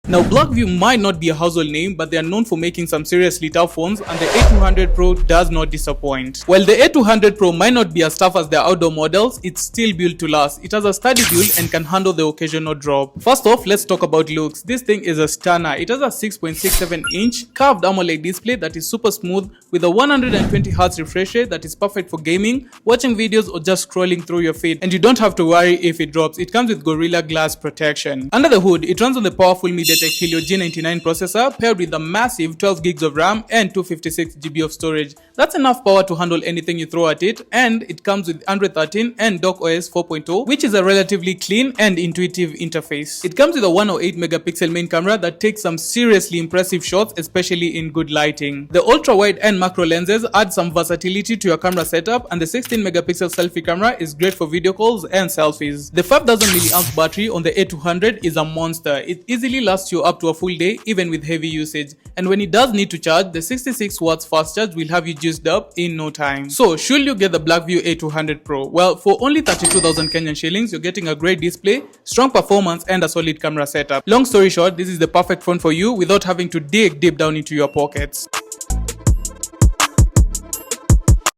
Now, BLACKVIEW might not be a household name, but they are known for making some seriously tough phones, and the A200 Pro does not disappoint. While the A200 Pro might not be as tough as their outdoor models, it's still built to last. It has a sturdy build and can handle the occasional drop. First off, let's talk about looks. This thing is a stunner. It has a 6.67-inch curved AMOLED display that is super smooth with a 120Hz refresh rate that is perfect for gaming, watching videos, or just scrolling through your feed. And you don't have to worry if it drops. It comes with Gorilla Glass protection. Under the hood, it runs on the powerful MediaTek Helio G99 processor paired with a massive 12 gigs of RAM and 256 GB of storage. That's enough power to handle anything you throw at it, and it comes with Android 13 and docOS 4.0, which is a relatively clean and intuitive interface. It comes with a 108 megapixel main camera that takes some seriously impressive shots, especially in good lighting. The ultra-wide and macro lenses add some versatility to your camera setup, and the 16 megapixel selfie camera is great for video calls and selfies. The 5000 mAh battery on the A200 is a monster. It easily lasts you up to a full day even with heavy usage, and when it does need to charge, the 66 watts fast charge will have you juiced up in no time. So should you get the BLACKVIEW A200 Pro? Well, for only 32,000 Kenyan shillings, you're getting a great display, strong performance, and a solid camera setup. Long story short, this is the perfect phone for you without having to dig deep down into your pockets.